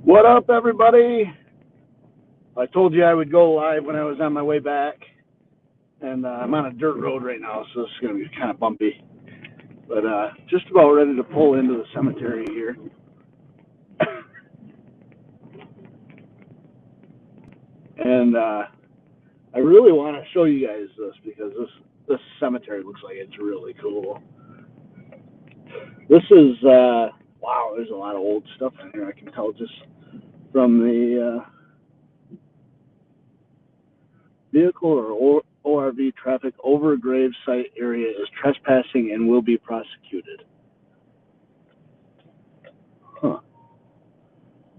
What up, everybody? I told you I would go live when I was on my way back, and I'm on a dirt road right now, so this is going to be kind of bumpy. But just about ready to pull into the cemetery here. And I really want to show you guys this because this cemetery looks like it's really cool. This is wow. There's a lot of old stuff in here. I can tell just from the vehicle or ORV traffic over a grave site area is trespassing and will be prosecuted. Huh.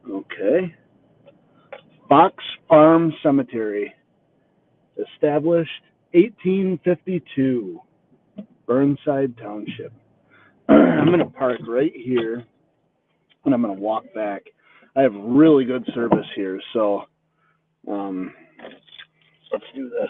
Okay. Fox Farm Cemetery, established 1852, Burnside Township. I'm going to park right here, and I'm going to walk back. I have really good service here, so let's do this.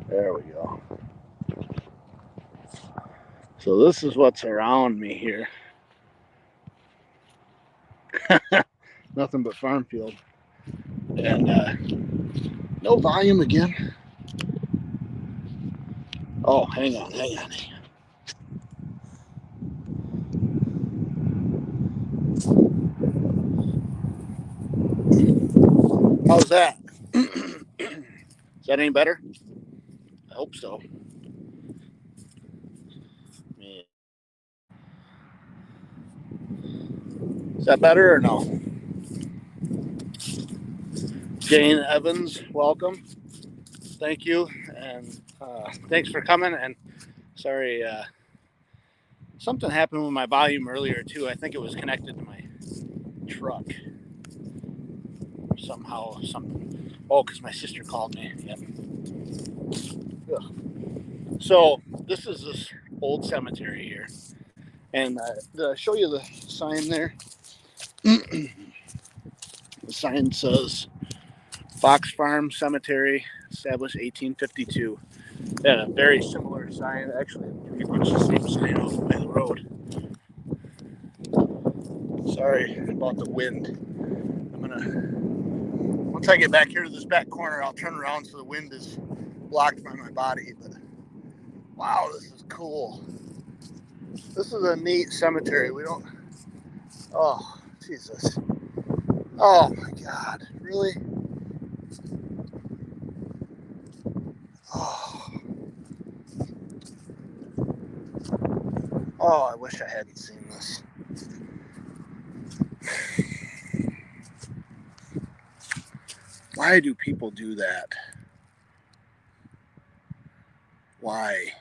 There we go. So this is what's around me here. Nothing but farm field. And no volume again. Oh, hang on. How's that? Is that any better? I hope so. Yeah. Is that better or no? Jane Evans, welcome. Thank you. And thanks for coming. And sorry, something happened with my volume earlier, too. I think it was connected to my truck. Somehow, something. Oh, because my sister called me. Yep. Ugh. So, this is this old cemetery here. And did I show you the sign there? The sign says Fox Farm Cemetery, established 1852. They had a very similar sign. Actually, pretty much the same sign off by the road. Sorry about the wind. Once I get back here to this back corner, I'll turn around so the wind is blocked by my body. But wow, this is cool. This is a neat cemetery. Oh, Jesus. Oh my God, really? Oh, I wish I hadn't seen this. Why do people do that? Why?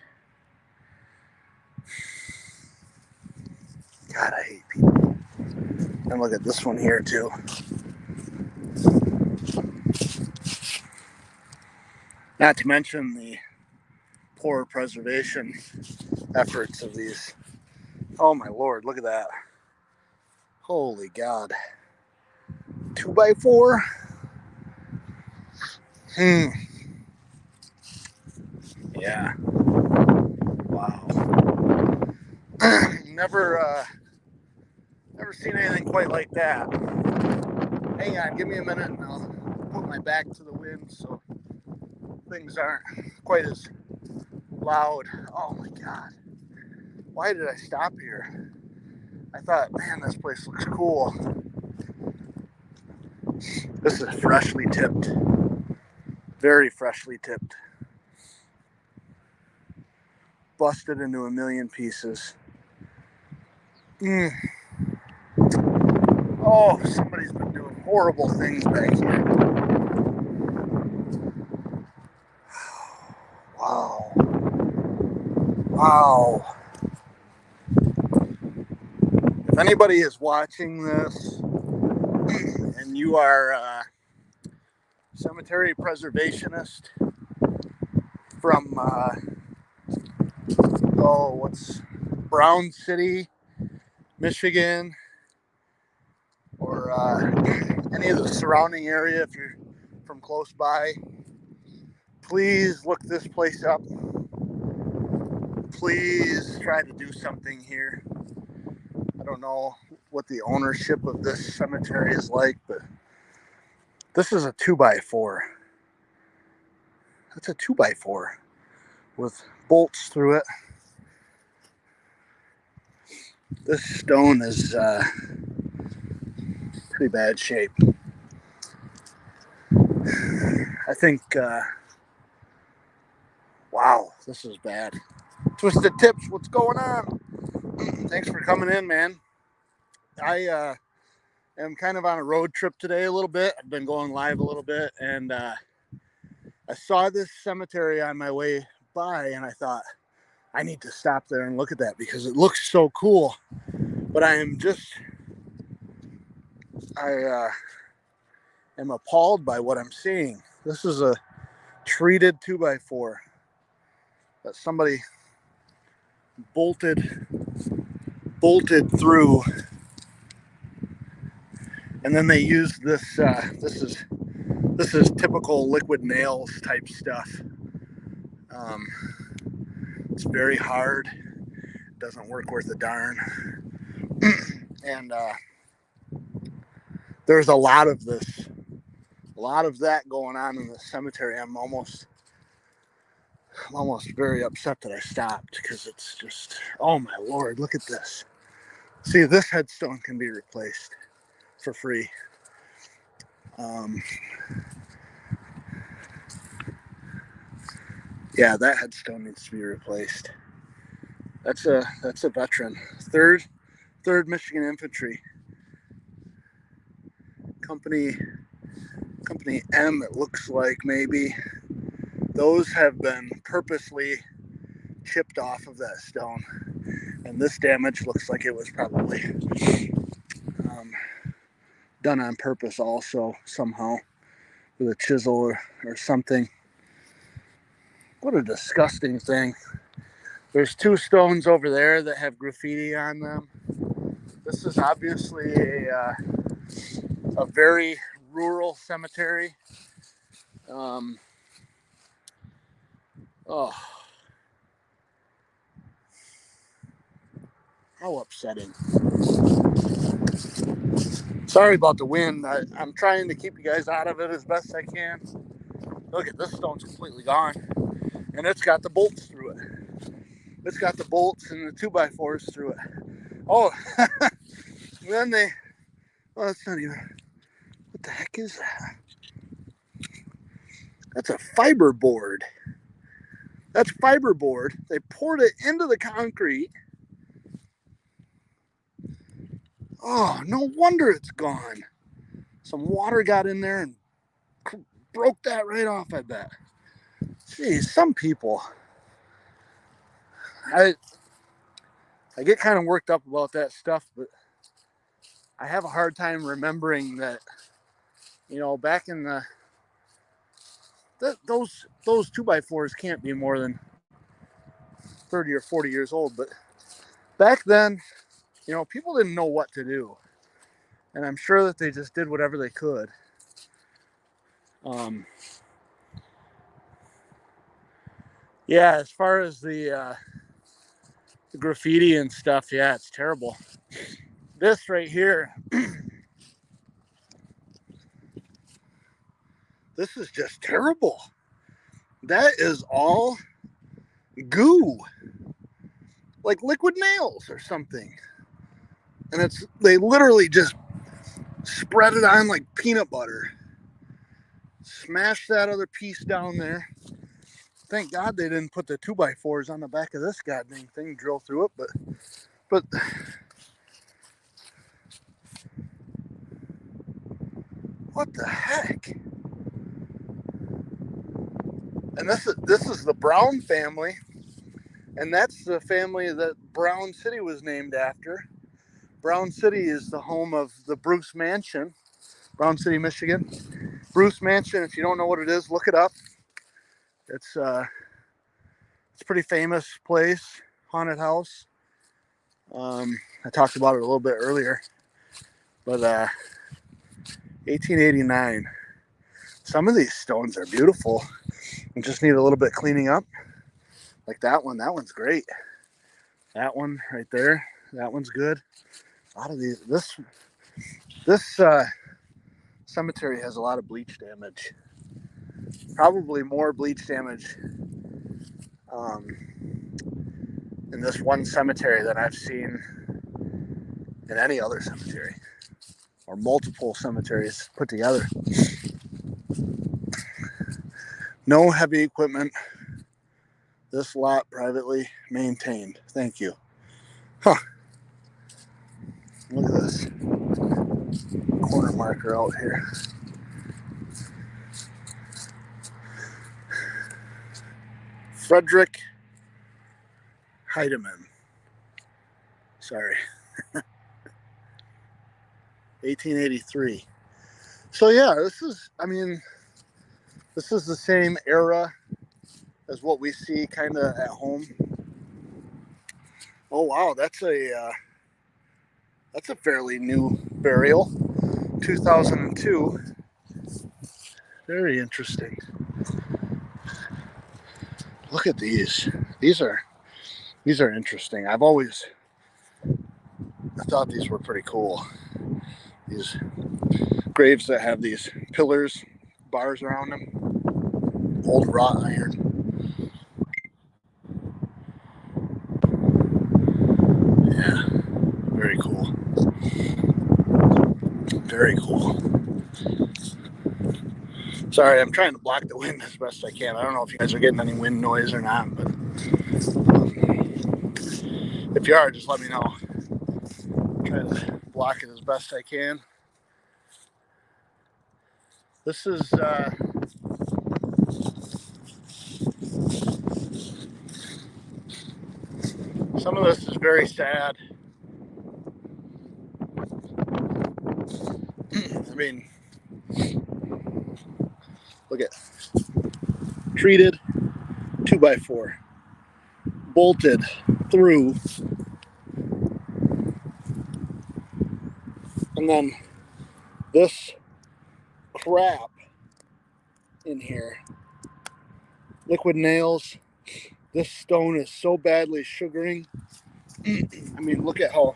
God, I hate people. And look at this one here, too. Not to mention the poor preservation efforts of these. Oh, my Lord, look at that. Holy God. 2x4? Yeah. Wow. Never seen anything quite like that. Hang on, give me a minute and I'll put my back to the wind so things aren't quite as loud. Oh my God. Why did I stop here? I thought, man, this place looks cool. This is freshly tipped. Very freshly tipped. Busted into a million pieces. Oh, somebody's been doing horrible things back here. Wow. Wow. If anybody is watching this and you are a cemetery preservationist from, what's Brown City, Michigan, or any of the surrounding area, if you're from close by, please look this place up. Please try to do something here. I don't know what the ownership of this cemetery is like, but this is a 2x4. That's a 2x4 with bolts through it. This stone is pretty bad shape. I think, wow, this is bad. Twisted Tips, what's going on? Thanks for coming in, man. I am kind of on a road trip today a little bit. I've been going live a little bit, and I saw this cemetery on my way by, and I thought, I need to stop there and look at that because it looks so cool. But I am appalled by what I'm seeing. This is a treated 2x4 that somebody bolted through, and then they used this. This is typical liquid nails type stuff. It's very hard. Doesn't work worth a darn. And there's a lot of that going on in the cemetery. I'm almost very upset that I stopped because it's just, oh my Lord, look at this. See, this headstone can be replaced for free. Yeah, that headstone needs to be replaced. That's a veteran. Third Michigan Infantry. Company M, it looks like, maybe. Those have been purposely chipped off of that stone. And this damage looks like it was probably done on purpose also, somehow, with a chisel or something. What a disgusting thing. There's two stones over there that have graffiti on them. This is obviously a very rural cemetery. Oh, how upsetting. Sorry about the wind. I'm trying to keep you guys out of it as best I can. Look at this stone's completely gone. And it's got the bolts through it. It's got the bolts and the 2x4s through it. Oh, then that's not even, what the heck is that? That's a fiberboard. That's fiberboard. They poured it into the concrete. Oh, no wonder it's gone. Some water got in there and broke that right off, I bet. Geez, some people. I get kind of worked up about that stuff, but I have a hard time remembering that, back in those 2x4s can't be more than 30 or 40 years old. But back then, people didn't know what to do. And I'm sure that they just did whatever they could. Yeah, as far as the graffiti and stuff, yeah, it's terrible. This right here This is just terrible. That is all goo, like liquid nails or something. And they literally just spread it on like peanut butter. Smash that other piece down there. Thank God they didn't put the 2x4s on the back of this goddamn thing, drill through it, but what the heck? And this is the Brown family, and that's the family that Brown City was named after. Brown City is the home of the Bruce Mansion, Brown City, Michigan. Bruce Mansion, if you don't know what it is, look it up. It's a pretty famous place, haunted house. I talked about it a little bit earlier, but 1889. Some of these stones are beautiful and just need a little bit cleaning up. Like that one. That one's great. That one right there. That one's good. A lot of these. This cemetery has a lot of bleach damage. Probably more bleach damage in this one cemetery than I've seen in any other cemetery, or multiple cemeteries put together. No heavy equipment. This lot privately maintained. Thank you. Huh. Look at this corner marker out here. Frederick Heidemann. Sorry. 1883. So yeah, this is the same era as what we see kind of at home. Oh wow, that's a fairly new burial, 2002. Very interesting. Look at these. These are interesting. I thought these were pretty cool. These graves that have these pillars, bars around them, old wrought iron. Yeah, very cool. Very cool. Sorry, I'm trying to block the wind as best I can. I don't know if you guys are getting any wind noise or not, but if you are, just let me know. Try to block it as best I can. This is some of this is very sad. I mean, look at treated 2x4, bolted through, and then this crap in here, liquid nails. This stone is so badly sugaring. I mean, look at how,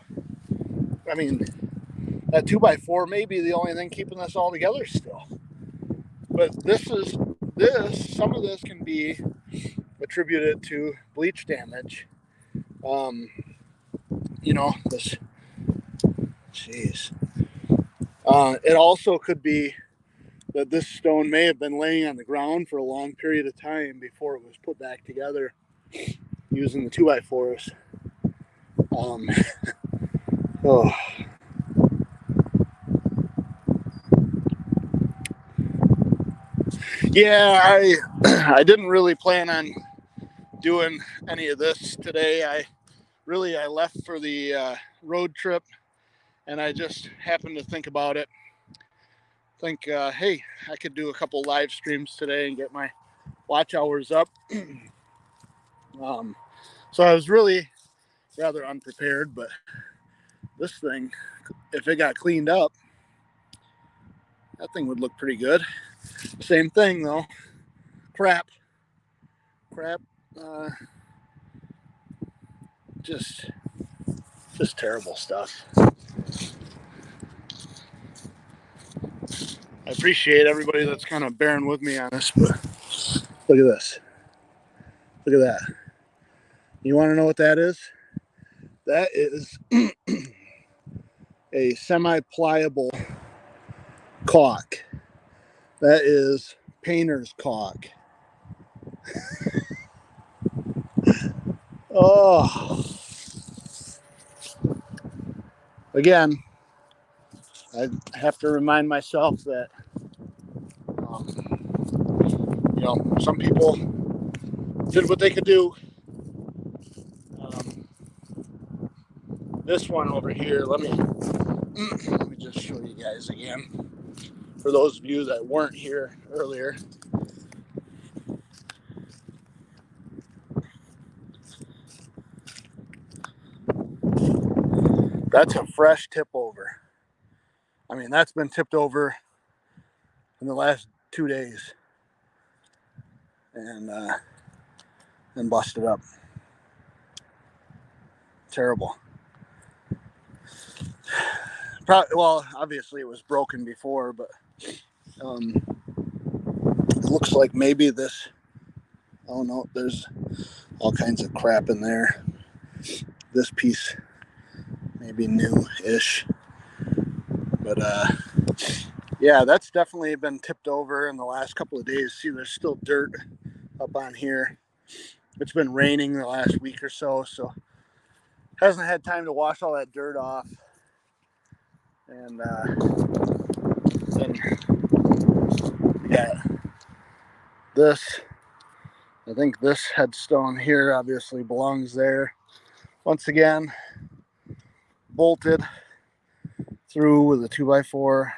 that 2x4 may be the only thing keeping this all together still. But some of this can be attributed to bleach damage. This, jeez. It also could be that this stone may have been laying on the ground for a long period of time before it was put back together using the 2x4s. Oh. Yeah, I didn't really plan on doing any of this today. I left for the road trip, and I just happened to think about it. Think, hey, I could do a couple live streams today and get my watch hours up. So I was really rather unprepared, but this thing, if it got cleaned up, that thing would look pretty good. Same thing though. Crap. Just terrible stuff. I appreciate everybody that's kind of bearing with me on this, but look at this. Look at that. You want to know what that is? That is a semi-pliable caulk. That is painter's caulk. Oh. Again, I have to remind myself that, some people did what they could do. This one over here, let me just show you guys again. For those of you that weren't here earlier, that's a fresh tip over. I mean, that's been tipped over in the last 2 days and busted up. Terrible. Probably, well, obviously it was broken before, but it looks like maybe this, I don't know, there's all kinds of crap in there. This piece maybe new-ish, but yeah, that's definitely been tipped over in the last couple of days. See, there's still dirt up on here. It's been raining the last week or so hasn't had time to wash all that dirt off. And then, yeah, this, I think this headstone here obviously belongs there. Once again, bolted through with a 2x4.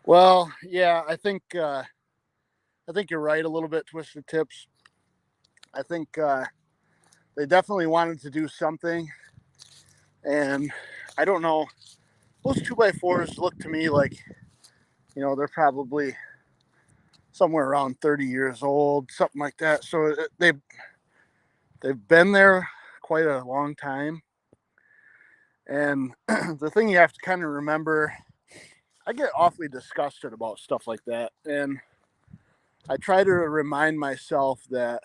Well, yeah, I think you're right. A little bit twisted tips. I think they definitely wanted to do something, and I don't know. Those 2x4s look to me like, they're probably somewhere around 30 years old, something like that. So they've been there quite a long time. And the thing you have to kind of remember, I get awfully disgusted about stuff like that. And I try to remind myself that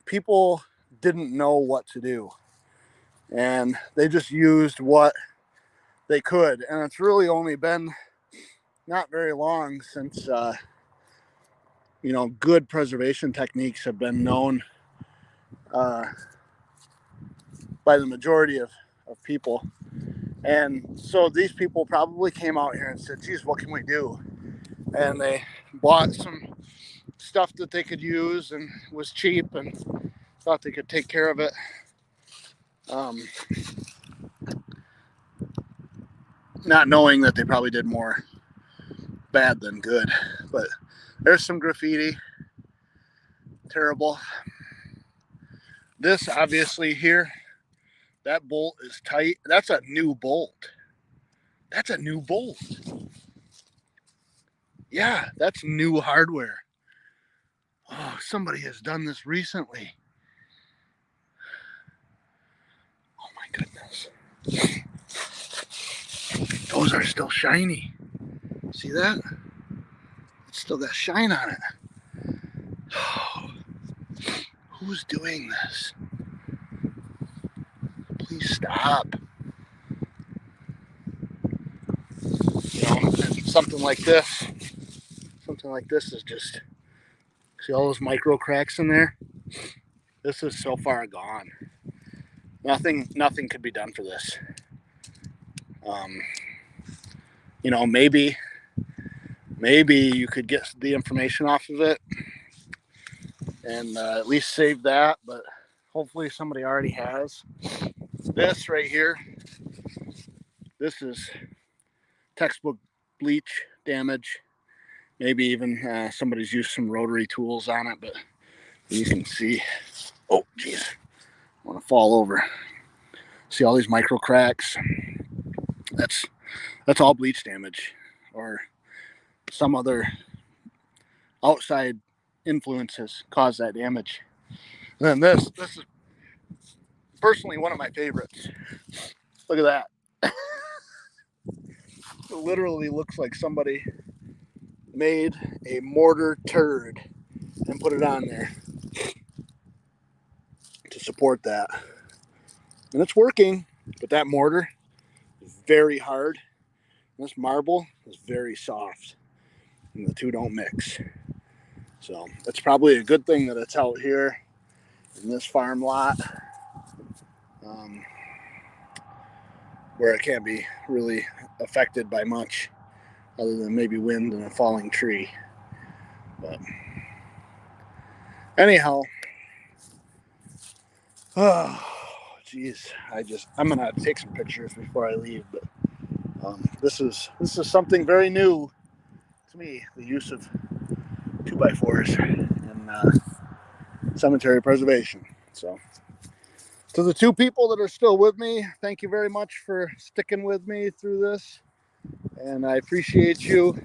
people didn't know what to do. And they just used what they could. And it's really only been not very long since, good preservation techniques have been known by the majority of people. And so these people probably came out here and said, geez, what can we do? And they bought some stuff that they could use and was cheap and thought they could take care of it. Not knowing that they probably did more bad than good. But there's some graffiti. Terrible. This obviously here, that bolt is tight. That's a new bolt. That's a new bolt. Yeah, that's new hardware. Oh, somebody has done this recently. Oh my goodness. Those are still shiny. See that? It's still got shine on it. Oh, who's doing this? Please stop. Something like this is just, see all those micro cracks in there? This is so far gone. Nothing could be done for this. Maybe you could get the information off of it and at least save that, but hopefully somebody already has. This right here, this is textbook bleach damage. Maybe even somebody's used some rotary tools on it, but you can see, oh geez, I want to fall over. See all these micro cracks? That's all bleach damage or some other outside influences cause that damage. And then this is personally one of my favorites. Look at that. It literally looks like somebody made a mortar turd and put it on there to support that. And it's working, but that mortar is very hard. This marble is very soft, and the two don't mix. So it's probably a good thing that it's out here in this farm lot, where it can't be really affected by much other than maybe wind and a falling tree. But anyhow, oh geez, I'm gonna take some pictures before I leave. But this is something very new to me, the use of 2x4s in cemetery preservation. So to the two people that are still with me, thank you very much for sticking with me through this, and I appreciate you.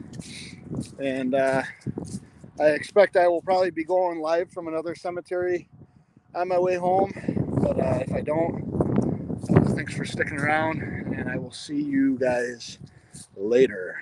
And I expect I will probably be going live from another cemetery on my way home, but if I don't, thanks for sticking around, and I will see you guys later.